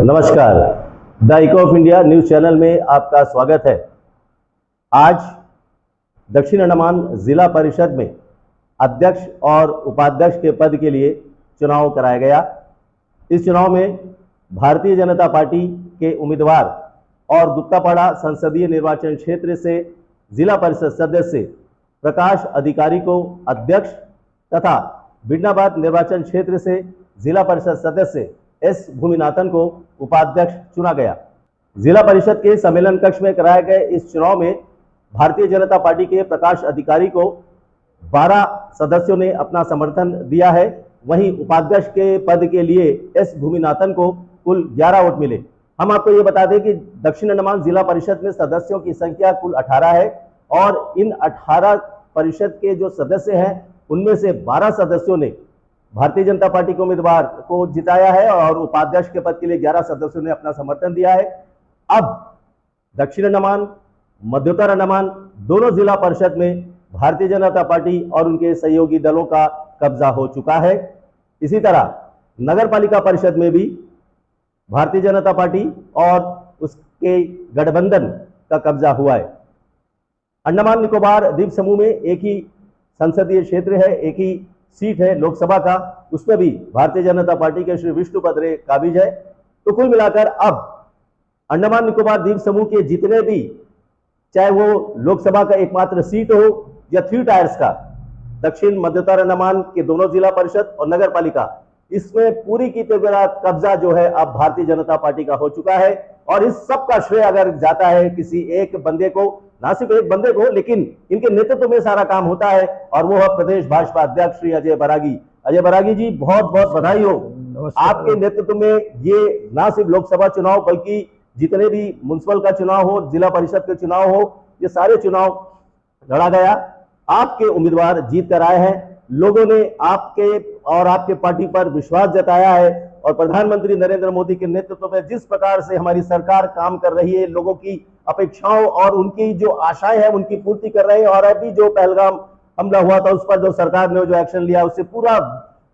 नमस्कार, the eco of India news channel में आपका स्वागत है। आज दक्षिण अंडमान जिला परिषद में अध्यक्ष और उपाध्यक्ष के पद के लिए चुनाव कराया गया। इस चुनाव में भारतीय जनता पार्टी के उम्मीदवार और गुप्तापाड़ा संसदीय निर्वाचन क्षेत्र से जिला परिषद सदस्य प्रकाश अधिकारी को अध्यक्ष तथा बिडनाबाद निर्वाचन क्षेत्र से जिला परिषद सदस्य एस भूमिनाथन को उपाध्यक्ष चुना गया। जिला परिषद के सम्मेलन कक्ष में कराए गए इस चुनाव में भारतीय जनता पार्टी के प्रकाश अधिकारी को 12 सदस्यों ने अपना समर्थन दिया है। वहीं उपाध्यक्ष के पद के लिए एस भूमिनाथन को कुल 11 वोट मिले। हम आपको ये बता दें कि दक्षिण अंडमान जिला परिषद में सदस्यों की संख्या कुल 18 है और इन 18 परिषद के जो सदस्य हैं उनमें से 12 सदस्यों ने भारतीय जनता पार्टी के उम्मीदवार को जिताया है और उपाध्यक्ष के पद के लिए 11 सदस्यों ने अपना समर्थन दिया है। अब दक्षिण अंडमान, मध्योत्तर अंडमान दोनों जिला परिषद में भारतीय जनता पार्टी और उनके सहयोगी दलों का कब्जा हो चुका है। इसी तरह नगर पालिका परिषद में भी भारतीय जनता पार्टी और उसके गठबंधन का कब्जा हुआ है। अंडमान निकोबार द्वीप समूह में एक ही संसदीय क्षेत्र है, एक ही सीट है लोकसभा का, उसमें भी भारतीय जनता पार्टी के श्री विष्णुपदरे काबिज है। तो कुल मिलाकर अब अंडमान निकोबार द्वीप समूह के जितने भी, चाहे वो लोकसभा का एकमात्र सीट हो या 3 टायर्स का, दक्षिण मध्योत्तर अंडमान के दोनों जिला परिषद और नगर पालिका, इसमें पूरी की पूरा कब्जा जो है अब भारतीय जनता पार्टी का हो चुका है। और इस सब का श्रेय अगर जाता है किसी एक बंदे को, ना सिर्फ एक बंदे को, लेकिन इनके नेतृत्व में सारा काम होता है और वो है प्रदेश भाजपा अध्यक्ष श्री अजय बरागी। अजय बरागी जी, बहुत बहुत बधाई हो। आपके नेतृत्व में ये ना सिर्फ लोकसभा चुनाव बल्कि जितने भी म्युनिसिपल का चुनाव हो, जिला परिषद के चुनाव हो, ये सारे चुनाव लड़ा गया। आपके उम्मीदवार जीत कर आए हैं। लोगों ने आपके और आपके पार्टी पर विश्वास जताया है और प्रधानमंत्री नरेंद्र मोदी के नेतृत्व में जिस प्रकार से हमारी सरकार काम कर रही है, लोगों की अपेक्षाओं और उनकी जो आशाएं हैं उनकी पूर्ति कर रहे हैं। और अभी जो पहलगाम हमला हुआ था उस पर जो सरकार ने जो एक्शन लिया उससे पूरा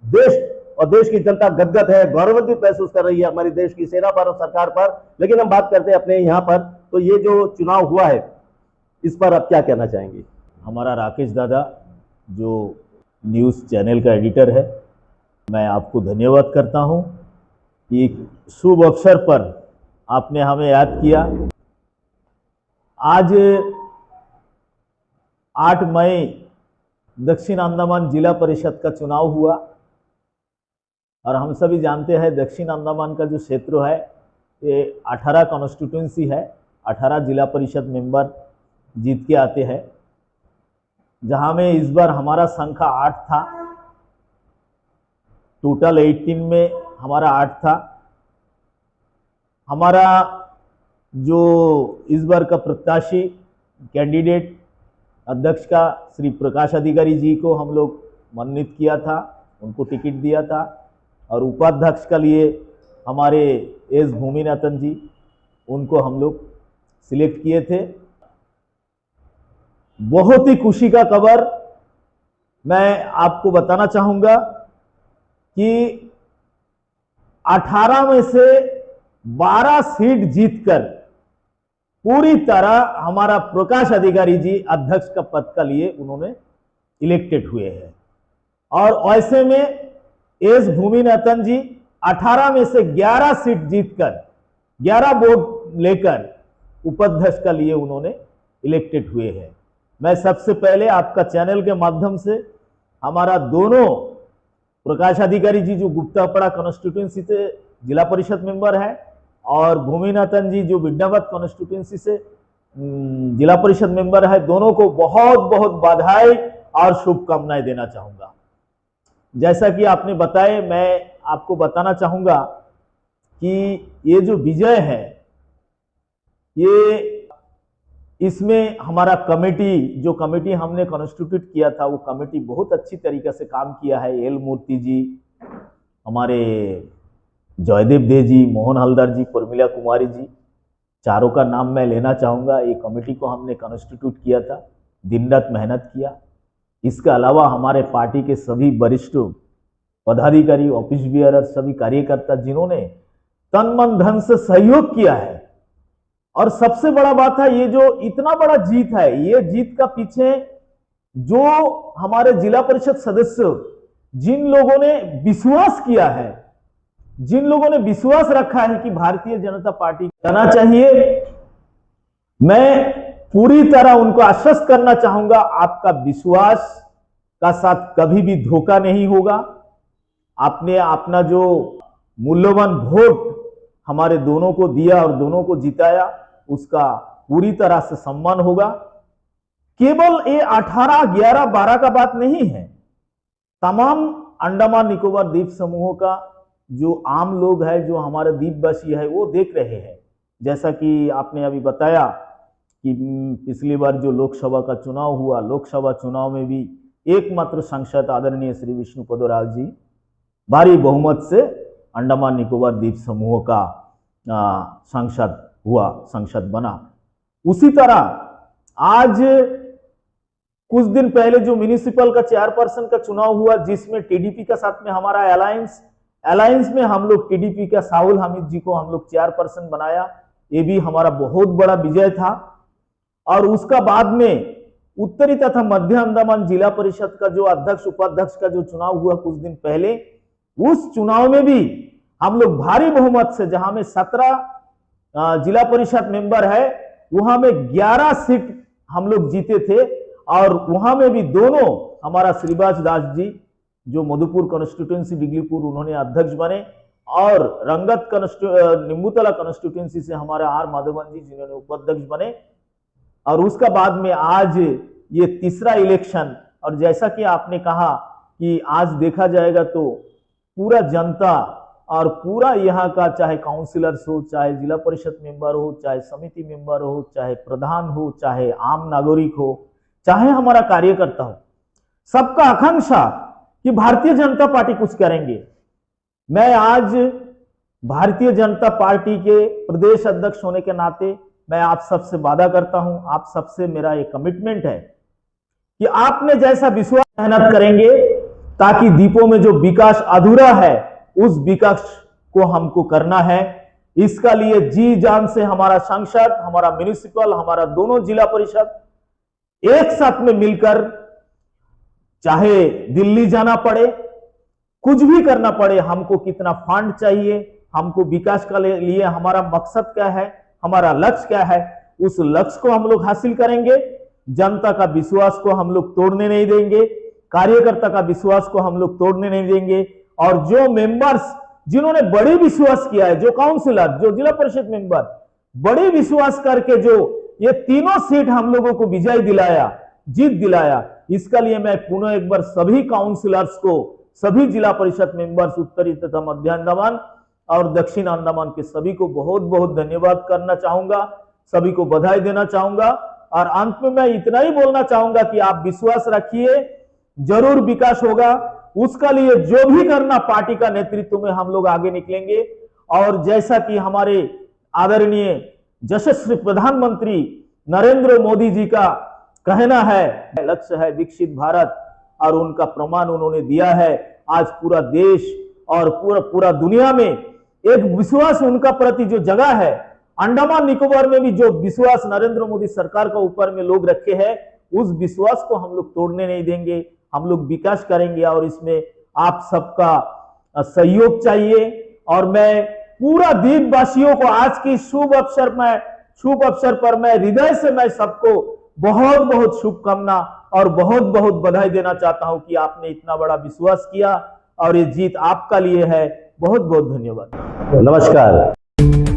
देश और देश की जनता गदगद है, गौरवान्वित महसूस कर रही है हमारी देश की सेना पर और सरकार पर। लेकिन हम बात करते हैं अपने यहाँ पर, तो ये जो चुनाव हुआ है इस पर आप क्या कहना चाहेंगे? हमारा राकेश दादा जो न्यूज़ चैनल का एडिटर है, मैं आपको धन्यवाद करता हूं कि एक शुभ अवसर पर आपने हमें याद किया। आज 8 मई दक्षिण अंडमान जिला परिषद का चुनाव हुआ और हम सभी जानते हैं दक्षिण अंडमान का जो क्षेत्र है ये 18 कॉन्स्टिट्यूंसी है, 18 जिला परिषद मेंबर जीत के आते हैं, जहां में इस बार हमारा संख्या 8 था। टोटल 18 में हमारा 8 था। हमारा जो इस बार का प्रत्याशी कैंडिडेट अध्यक्ष का श्री प्रकाश अधिकारी जी को हम लोग मनोनीत किया था, उनको टिकट दिया था। और उपाध्यक्ष के लिए हमारे एस भूमिनाथन जी, उनको हम लोग सिलेक्ट किए थे। बहुत ही खुशी का खबर मैं आपको बताना चाहूंगा कि 18 में से 12 सीट जीतकर पूरी तरह हमारा प्रकाश अधिकारी जी अध्यक्ष का पद का लिए उन्होंने इलेक्टेड हुए हैं। और ऐसे में एस भूमिनाथन जी 18 में से 11 सीट जीतकर 11 वोट लेकर उपाध्यक्ष का लिए उन्होंने इलेक्टेड हुए हैं। मैं सबसे पहले आपका चैनल के माध्यम से हमारा दोनों प्रकाश अधिकारी जी जो गुप्तापाड़ा कॉन्स्टिट्यूंसी से जिला परिषद मेंबर है और भूमिनाथन जी जो बिडनाबाद कॉन्स्टिट्यूंसी से जिला परिषद मेंबर है, दोनों को बहुत बहुत बधाई और शुभकामनाएं देना चाहूंगा। जैसा कि आपने बताया, मैं आपको बताना चाहूंगा कि ये जो विजय है, ये इसमें हमारा कमेटी, जो कमेटी हमने कॉन्स्टिट्यूट किया था, वो कमेटी बहुत अच्छी तरीके से काम किया है। एल मूर्ति जी, हमारे जयदेव दे जी, मोहन हलदर जी, प्रमिला कुमारी जी, चारों का नाम मैं लेना चाहूँगा। ये कमेटी को हमने कॉन्स्टिट्यूट किया था, दिन रात मेहनत किया। इसके अलावा हमारे पार्टी के सभी वरिष्ठ पदाधिकारी, ऑफिस बियरर, सभी कार्यकर्ता जिन्होंने तन मन धन से सहयोग किया है। और सबसे बड़ा बात है, ये जो इतना बड़ा जीत है, ये जीत का पीछे जो हमारे जिला परिषद सदस्य, जिन लोगों ने विश्वास किया है, जिन लोगों ने विश्वास रखा है कि भारतीय जनता पार्टी जाना चाहिए, मैं पूरी तरह उनको आश्वस्त करना चाहूंगा, आपका विश्वास का साथ कभी भी धोखा नहीं होगा। आपने अपना जो मूल्यवान वोट हमारे दोनों को दिया और दोनों को जिताया, उसका पूरी तरह से सम्मान होगा। केवल ये 18, 11, 12 का बात नहीं है, तमाम अंडमान निकोबार द्वीप समूहों का जो आम लोग है, जो हमारे द्वीपवासी है, वो देख रहे हैं। जैसा कि आपने अभी बताया कि पिछली बार जो लोकसभा का चुनाव हुआ, लोकसभा चुनाव में भी एकमात्र सांसद आदरणीय श्री विष्णु पदोराल जी भारी बहुमत से अंडमान निकोबार द्वीप समूह का सांसद बना। उसी तरह आज कुछ दिन पहले जो म्युनिसिपल का चेयरपर्सन का चुनाव हुआ, जिसमें टीडीपी का साथ में हमारा अलायंस में हम लोग टीडीपी का साहुल हामिद जी को हम लोग चेयरपर्सन बनाया, ये भी हमारा बहुत बड़ा विजय था। और उसका बाद में उत्तरी तथा मध्य अंडमान जिला परिषद का जो अध्यक्ष उपाध्यक्ष का जो चुनाव हुआ कुछ दिन पहले, उस चुनाव में भी हम लोग भारी बहुमत से, जहां में 17 जिला परिषद मेंबर है, वहां में 11 सीट हम लोग जीते थे। और वहां में भी दोनों हमारा श्रीबाज दास जी जो मधुपुर कॉन्स्टिट्यूंसी डिगलीपुर, उन्होंने अध्यक्ष बने, और रंगत निम्बूतला कॉन्स्टिट्यूंसी से हमारे आर माधवन जी जिन्होंने उपाध्यक्ष बने। और उसका बाद में आज ये तीसरा इलेक्शन, और जैसा कि आपने कहा कि आज देखा जाएगा तो पूरा जनता और पूरा यहाँ का, चाहे काउंसिलर्स हो, चाहे जिला परिषद मेंबर हो, चाहे समिति मेंबर हो, चाहे प्रधान हो, चाहे आम नागरिक हो, चाहे हमारा कार्यकर्ता हो, सबका आकांक्षा कि भारतीय जनता पार्टी कुछ करेंगे। मैं आज भारतीय जनता पार्टी के प्रदेश अध्यक्ष होने के नाते मैं आप सबसे वादा करता हूं, आप सबसे मेरा ये कमिटमेंट है कि आपने जैसा विश्वास मेहनत करेंगे, ताकि द्वीपों में जो विकास अधूरा है उस विकास को हमको करना है। इसका लिए जी जान से हमारा सांसद, हमारा म्युनिसिपल, हमारा दोनों जिला परिषद एक साथ में मिलकर, चाहे दिल्ली जाना पड़े, कुछ भी करना पड़े, हमको कितना फंड चाहिए, हमको विकास के लिए हमारा मकसद क्या है, हमारा लक्ष्य क्या है, उस लक्ष्य को हम लोग हासिल करेंगे। जनता का विश्वास को हम लोग तोड़ने नहीं देंगे, कार्यकर्ता का विश्वास को हम लोग तोड़ने नहीं देंगे। और जो मेंबर्स जिन्होंने बड़े विश्वास किया है, जो काउंसिलर, जो जिला परिषद मेंबर बड़े विश्वास करके जो ये तीनों सीट हम लोगों को विजय दिलाया, जीत दिलाया, इसका लिए मैं पुनः एक बार सभी काउंसिलर्स को, सभी जिला परिषद मेंबर्स उत्तरी तथा मध्य अंडमान और दक्षिण अंडमान के सभी को बहुत बहुत धन्यवाद करना चाहूंगा, सभी को बधाई देना चाहूंगा। और अंत में मैं इतना ही बोलना चाहूंगा कि आप विश्वास रखिए, जरूर विकास होगा। उसका लिए जो भी करना, पार्टी का नेतृत्व में हम लोग आगे निकलेंगे। और जैसा कि हमारे आदरणीय यशस्वी प्रधानमंत्री नरेंद्र मोदी जी का कहना है, लक्ष्य है विकसित भारत, और उनका प्रमाण उन्होंने दिया है। आज पूरा देश और पूरा दुनिया में एक विश्वास उनका प्रति जो जगह है, अंडमान निकोबार में भी जो विश्वास नरेंद्र मोदी सरकार का ऊपर में लोग रखे हैं, उस विश्वास को हम लोग तोड़ने नहीं देंगे। हम लोग विकास करेंगे और इसमें आप सबका सहयोग चाहिए। और मैं पूरा द्वीपवासियों को आज की शुभ अवसर पर मैं हृदय से मैं सबको बहुत बहुत शुभकामना और बहुत बहुत बधाई देना चाहता हूं कि आपने इतना बड़ा विश्वास किया और ये जीत आपका लिए है। बहुत बहुत धन्यवाद। नमस्कार।